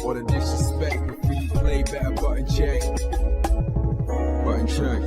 All the disrespect, the free play, better button check. Button check.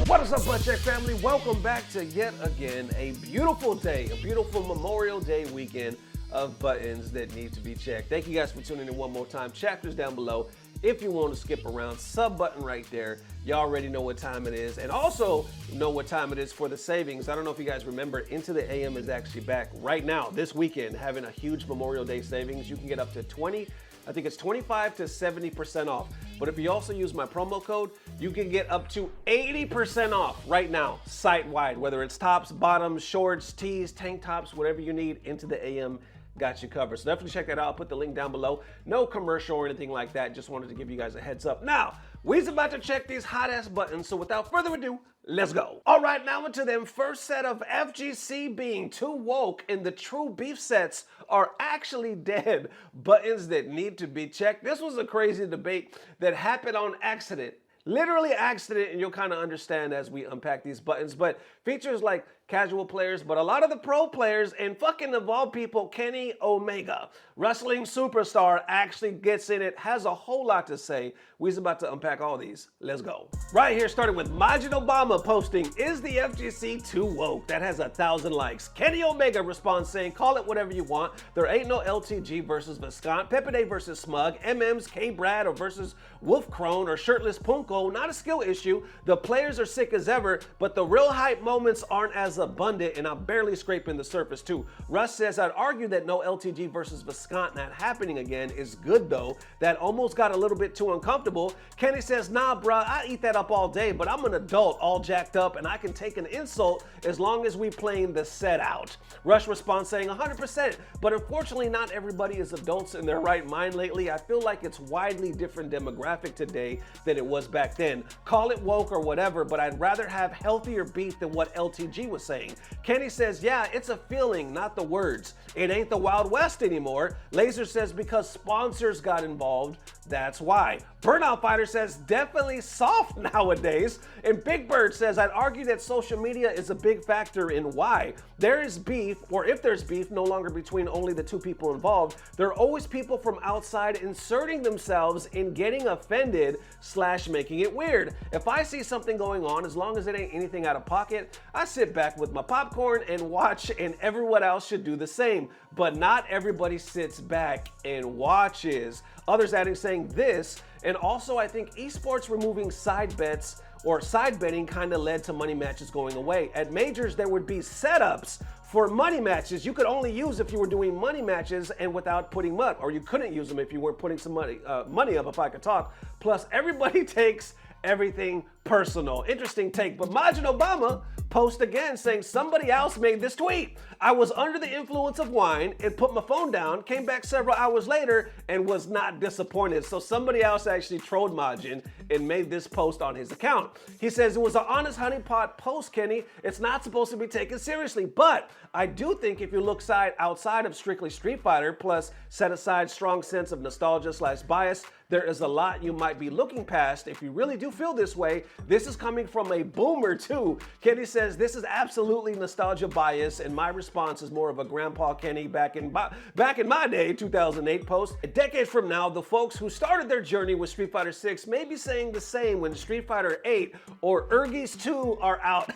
What is up, Button Check family? Welcome back to yet again a beautiful day, a beautiful Memorial Day weekend of buttons that need to be checked. Thank you guys for tuning in one more time. Chapters down below. If you want to skip around, sub button right there. You already know what time it is, and also know what time it is for the savings. I don't know if you guys remember, IntoTheAM is actually back right now, this weekend, having a huge Memorial Day savings. You can get up to 25 to 70% off. But if you also use my promo code, you can get up to 80% off right now, site-wide, whether it's tops, bottoms, shorts, tees, tank tops, whatever you need. IntoTheAM got you covered. So definitely check that out. I'll put the link down below. No commercial or anything like that. Just wanted to give you guys a heads up. Now, we's about to check these hot ass buttons. So without further ado, let's go. All right, now into them first set of FGC being too woke and the true beef sets are actually dead buttons that need to be checked. This was a crazy debate that happened on accident. Literally accident, and you'll kind of understand as we unpack these buttons. But features like casual players, but a lot of the pro players and fucking of all people, Kenny Omega, wrestling superstar, actually gets in it, has a whole lot to say. We's about to unpack all these. Let's go. Right here, starting with Majin Obama posting, "Is the FGC too woke?" That has 1,000 likes. Kenny Omega responds saying, "Call it whatever you want. There ain't no LTG versus Viscant, Pepe Day versus Smug, MM's K-Brad or versus Wolf Crone or Shirtless Punko. Not a skill issue. The players are sick as ever, but the real hype moments aren't as abundant, and I'm barely scraping the surface too." Russ says, "I'd argue that no LTG versus Viscant not happening again is good though. That almost got a little bit too uncomfortable." Kenny says, "Nah, bruh, I eat that up all day, but I'm an adult all jacked up and I can take an insult as long as we playing the set out." Rush responds saying, 100%, but unfortunately not everybody is adults in their right mind lately. I feel like it's widely different demographic today than it was back then. Call it woke or whatever, but I'd rather have healthier beef than what LTG was saying. Kenny says, "Yeah, it's a feeling, not the words. It ain't the Wild West anymore." Laser says, "Because sponsors got involved, that's why." Burnout Fighter says, "Definitely soft nowadays." And Big Bird says, "I'd argue that social media is a big factor in why. There is beef, or if there's beef, no longer between only the two people involved. There are always people from outside inserting themselves and getting offended / making it weird. If I see something going on, as long as it ain't anything out of pocket, I sit back with my popcorn and watch, and everyone else should do the same. But not everybody sits back and watches." Others adding saying this, and also I think esports removing side bets or side betting kind of led to money matches going away. At majors, there would be setups for money matches you could only use if you were doing money matches and without putting mud, or you couldn't use them if you weren't putting some money up, if I could talk. Plus, everybody takes everything personal. Interesting take, but Majin Obama post again saying, "Somebody else made this tweet. I was under the influence of wine and put my phone down, came back several hours later and was not disappointed." So somebody else actually trolled Majin and made this post on his account. He says, "It was an honest honeypot post, Kenny. It's not supposed to be taken seriously, but I do think if you look outside of strictly Street Fighter, plus set aside strong sense of nostalgia / bias, there is a lot you might be looking past if you really do feel this way. This is coming from a boomer too." Kenny says, "This is absolutely nostalgia bias, and my response is more of a Grandpa Kenny back in my day, 2008 post. A decade from now, the folks who started their journey with Street Fighter 6 may be saying the same when Street Fighter 8 or Urgis 2 are out."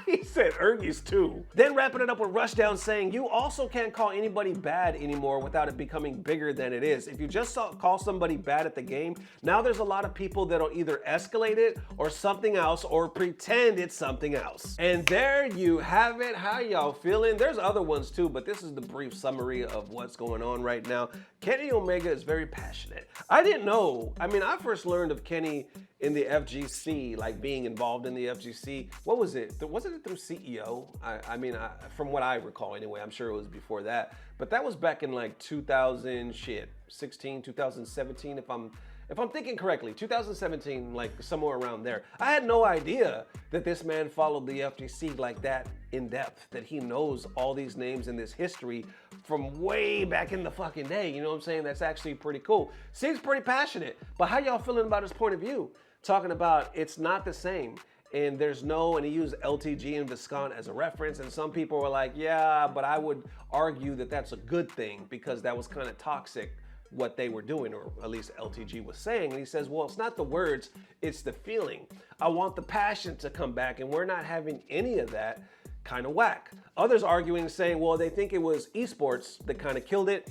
He said Urgis 2. Then wrapping it up with Rushdown saying, "You also can't call anybody bad anymore without it becoming bigger than it is. If you just call somebody bad at the game, now there's a lot of people that'll either escalate it or something else or pretend it's something else." And there you have it. How y'all feeling? There's other ones too, but this is the brief summary of what's going on right now. Kenny Omega is very passionate. I didn't know. I mean, I first learned of Kenny in the FGC, like being involved in the FGC. What was it? Wasn't it through CEO? I mean, from what I recall anyway, I'm sure it was before that, but that was back in like 2016, 2017, if I'm thinking correctly, 2017, like somewhere around there. I had no idea that this man followed the FGC like that in depth, that he knows all these names in this history from way back in the fucking day. You know what I'm saying? That's actually pretty cool. Seems pretty passionate, but how y'all feeling about his point of view? Talking about it's not the same. And there's no, and he used LTG and Viscant as a reference, and some people were like, yeah, but I would argue that that's a good thing because that was kind of toxic what they were doing, or at least LTG was saying. And he says, well, it's not the words, it's the feeling. I want the passion to come back, and we're not having any of that. Kind of whack. Others arguing, saying, well, they think it was esports that kind of killed it.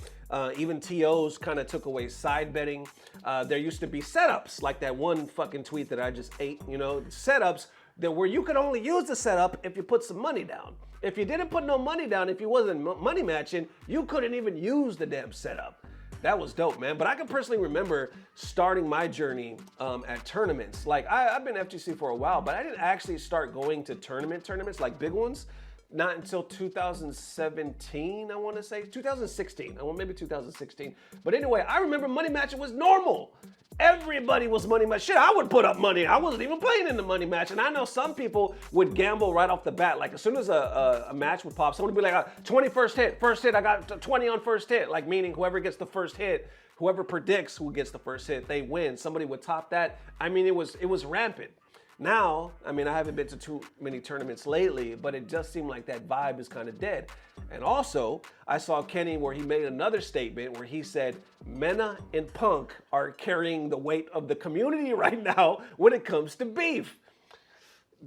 Even TOs kind of took away side betting. There used to be setups, like that one fucking tweet that I just ate, you know, setups that where you could only use the setup if you put some money down. If you didn't put no money down, if you wasn't money matching, you couldn't even use the damn setup. That was dope, man. But I can personally remember starting my journey at tournaments. Like I've been FGC for a while, but I didn't actually start going to tournaments, like big ones, not until 2017, I want to say. 2016, maybe 2016. But anyway, I remember money matching was normal. Everybody was money match. Shit, I would put up money. I wasn't even playing in the money match. And I know some people would gamble right off the bat. Like as soon as a match would pop, someone would be like, 20 first hit, I got 20 on first hit. Like meaning whoever gets the first hit, whoever predicts who gets the first hit, they win. Somebody would top that. I mean, it was rampant. Now, I mean, I haven't been to too many tournaments lately, but it just seemed like that vibe is kind of dead. And also, I saw Kenny where he made another statement where he said, Mena and Punk are carrying the weight of the community right now when it comes to beef.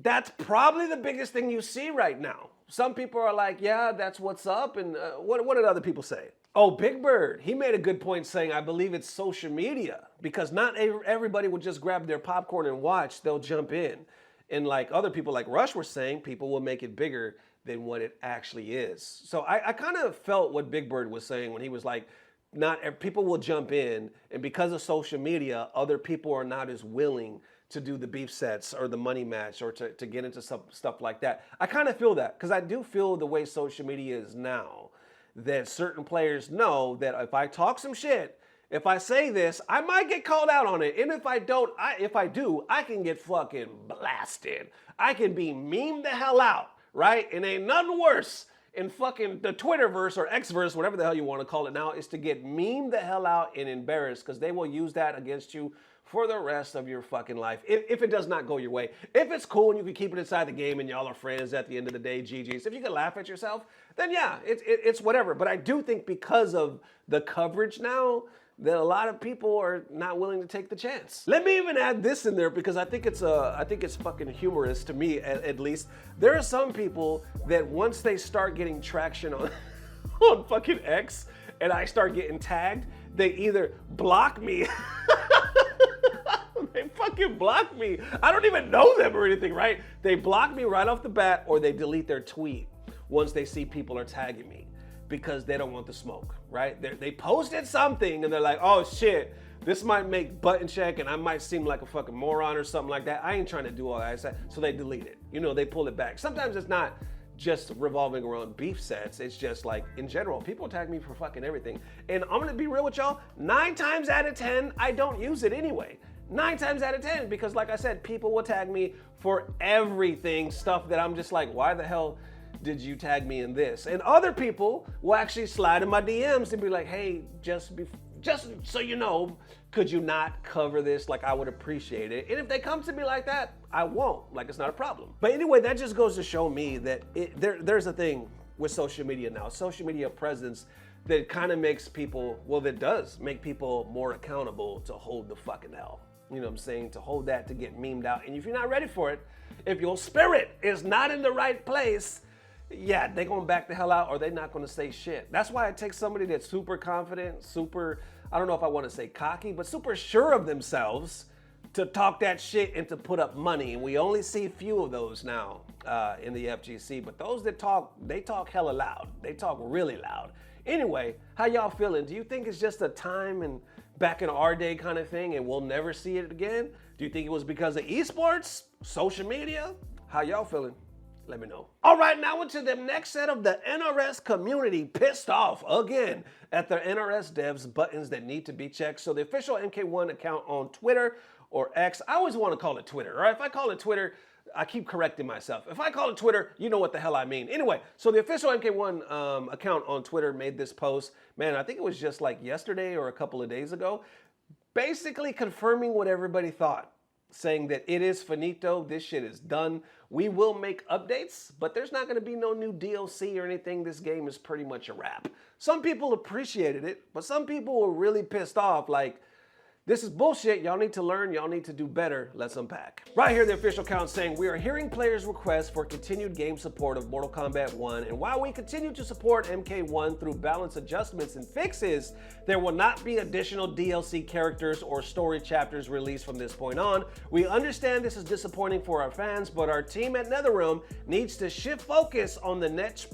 That's probably the biggest thing you see right now. Some people are like, yeah, that's what's up. And what did other people say? Oh, Big Bird, he made a good point saying, I believe it's social media, because not everybody will just grab their popcorn and watch, they'll jump in. And like other people like Rush were saying, people will make it bigger than what it actually is. So I kind of felt what Big Bird was saying when he was like, people will jump in, and because of social media, other people are not as willing to do the beef sets or the money match or to get into some stuff like that. I kind of feel that, because I do feel the way social media is now, that certain players know that if I talk some shit, if I say this, I might get called out on it. And if I don't, if I do, I can get fucking blasted. I can be memed the hell out, right? And ain't nothing worse in fucking the Twitterverse or Xverse, whatever the hell you want to call it now, is to get memed the hell out and embarrassed, because they will use that against you for the rest of your fucking life, if it does not go your way. If it's cool and you can keep it inside the game and y'all are friends at the end of the day, GG's. If you can laugh at yourself, then yeah, it's whatever. But I do think because of the coverage now, that a lot of people are not willing to take the chance. Let me even add this in there, because I think it's fucking humorous to me, at least. There are some people that once they start getting traction on on fucking X and I start getting tagged, they either block me they fucking block me. I don't even know them or anything, right? They block me right off the bat, or they delete their tweet once they see people are tagging me, because they don't want the smoke, right? They posted something and they're like, oh shit, this might make button check and I might seem like a fucking moron or something like that. I ain't trying to do all that. So they delete it. You know, they pull it back. Sometimes it's not just revolving around beef sets. It's just like, in general, people tag me for fucking everything. And I'm gonna be real with y'all, 9 times out of 10, I don't use it anyway. 9 times out of 10, because like I said, people will tag me for everything, stuff that I'm just like, why the hell did you tag me in this? And other people will actually slide in my DMs and be like, hey, just so you know, could you not cover this? Like, I would appreciate it. And if they come to me like that, I won't. Like, it's not a problem. But anyway, that just goes to show me that there's a thing with social media now. Social media presence that kind of makes people, well, that does make people more accountable to hold the fucking hell. You know what I'm saying? To hold that, to get memed out. And if you're not ready for it, if your spirit is not in the right place, yeah, they're gonna back the hell out, or they're not gonna say shit. That's why it takes somebody that's super confident, super, I don't know if I wanna say cocky, but super sure of themselves to talk that shit and to put up money. And we only see a few of those now in the FGC, but those that talk, they talk hella loud. They talk really loud. Anyway, how y'all feeling? Do you think it's just a time and back in our day kind of thing and we'll never see it again? Do you think it was because of esports, social media? How y'all feeling? Let me know. All right, now into the next set of the NRS community pissed off again at the NRS devs buttons that need to be checked. So the official MK1 account on Twitter or X, I always want to call it Twitter, all right? If I call it Twitter, I keep correcting myself. If I call it Twitter, you know what the hell I mean. Anyway, so the official MK1 account on Twitter made this post. Man, I think it was just like yesterday or a couple of days ago, basically confirming what everybody thought. saying that it is finito. This shit is done. We will make updates, but there's not going to be no new DLC or anything. This game is pretty much a wrap. Some people appreciated it, but some people were really pissed off. Like, this is bullshit. Y'all need to learn. Y'all need to do better. Let's unpack. Right here, the official account saying, we are hearing players' requests for continued game support of Mortal Kombat 1. And while we continue to support MK1 through balance adjustments and fixes, there will not be additional DLC characters or story chapters released from this point on. We understand this is disappointing for our fans, but our team at NetherRealm needs to shift focus on the next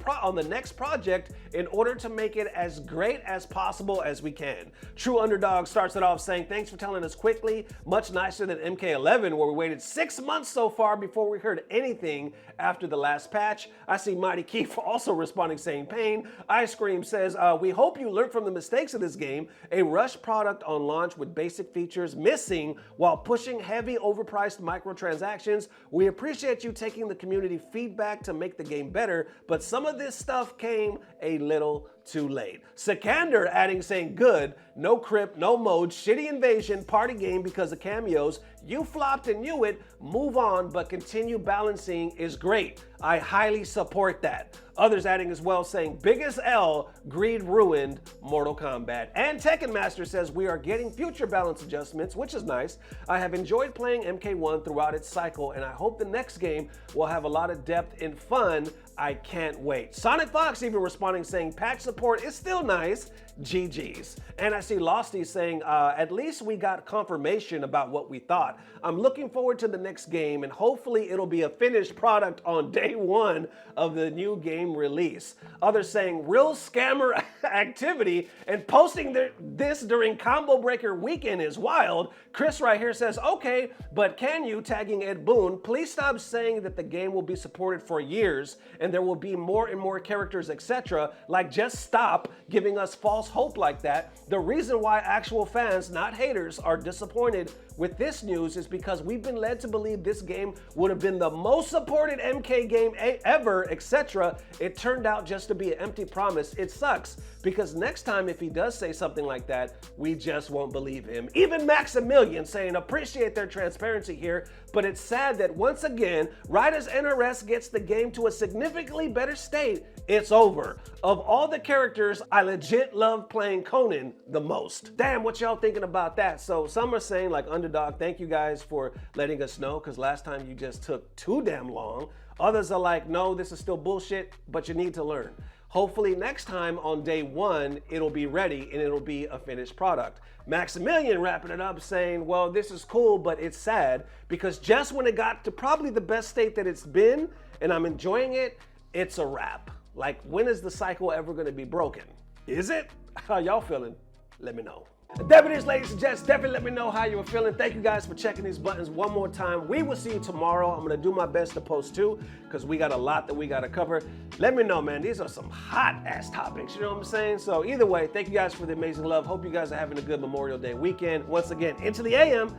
project in order to make it as great as possible as we can. True Underdog starts it off saying, thanks for telling us quickly. Much nicer than MK11, where we waited 6 months so far before we heard anything after the last patch. I see Mighty Keith also responding saying pain. Ice Cream says, we hope you learned from the mistakes of this game. A rushed product on launch with basic features missing while pushing heavy overpriced microtransactions. We appreciate you taking the community feedback to make the game better, but some of this stuff came a little too late. Sikander adding saying, good, no crypt, no mode, shitty invasion, party game because of cameos. You flopped and knew it, move on, but continue balancing is great. I highly support that. Others adding as well saying, biggest L, greed ruined Mortal Kombat. And Tekken Master says, we are getting future balance adjustments, which is nice. I have enjoyed playing MK1 throughout its cycle, and I hope the next game will have a lot of depth and fun. I can't wait. Sonic Fox even responding saying, patch support is still nice, GG's. And I see Losty saying, at least we got confirmation about what we thought. I'm looking forward to the next game, and hopefully it'll be a finished product on day one of the new game release. Others saying, real scammer activity, and posting this during Combo Breaker weekend is wild. Chris right here says, okay, but can you, tagging Ed Boon, please stop saying that the game will be supported for years and there will be more and more characters, etc. Like, just stop giving us false hope like that. The reason why actual fans, not haters, are disappointed with this news is because we've been led to believe this game would have been the most supported MK game ever, etc. It turned out just to be an empty promise. It sucks because next time if he does say something like that, we just won't believe him. Even Maximilian saying, appreciate their transparency here, but it's sad that once again, right as NRS gets the game to a significantly better state, it's over. Of all the characters, I legit love playing Conan the most. Damn, what y'all thinking about that? So some are saying like, Underdog, thank you guys for letting us know, because last time you just took too damn long. Others are like, no, this is still bullshit, but you need to learn. Hopefully next time on day one, it'll be ready and it'll be a finished product. Maximilian wrapping it up saying, well, this is cool, but it's sad because just when it got to probably the best state that it's been and I'm enjoying it, it's a wrap. Like, when is the cycle ever gonna be broken? Is it? How y'all feeling? Let me know. That it is, ladies and gents. Definitely let me know how you were feeling. Thank you guys for checking these buttons one more time. We will see you tomorrow. I'm going to do my best to post too, because we got a lot that we got to cover. Let me know, man. These are some hot-ass topics. You know what I'm saying? So either way, thank you guys for the amazing love. Hope you guys are having a good Memorial Day weekend. Once again, IntoTheAM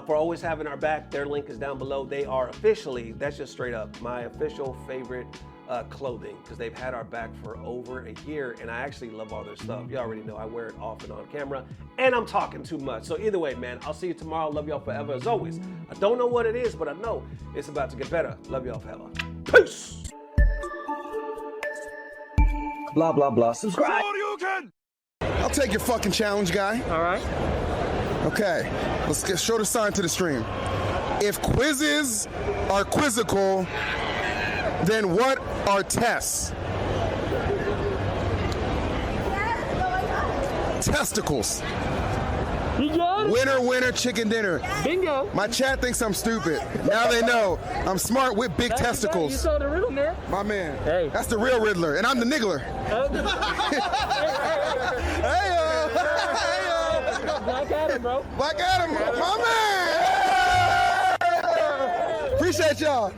for always having our back. Their link is down below. They are officially, that's just straight up, my official favorite clothing, because they've had our back for over a year, and I actually love all their stuff. You already know I wear it off and on camera, and I'm talking too much. So either way, man, I'll see you tomorrow. Love y'all forever as always. I don't know what it is, but I know it's about to get better. Love y'all forever. Peace. Blah, blah, blah. Subscribe. I'll take your fucking challenge, guy. All right. Okay, let's show the sign to the stream. If quizzes are quizzical, then what are tests? Testicles. You got it? Winner, winner, chicken dinner. Bingo. My chat thinks I'm stupid. Now they know I'm smart with big testicles. You saw the riddle, man. My man. Hey. That's the real Riddler, and I'm the niggler. Hey-yo. Black Adam, bro. Black Adam, my man. Appreciate y'all.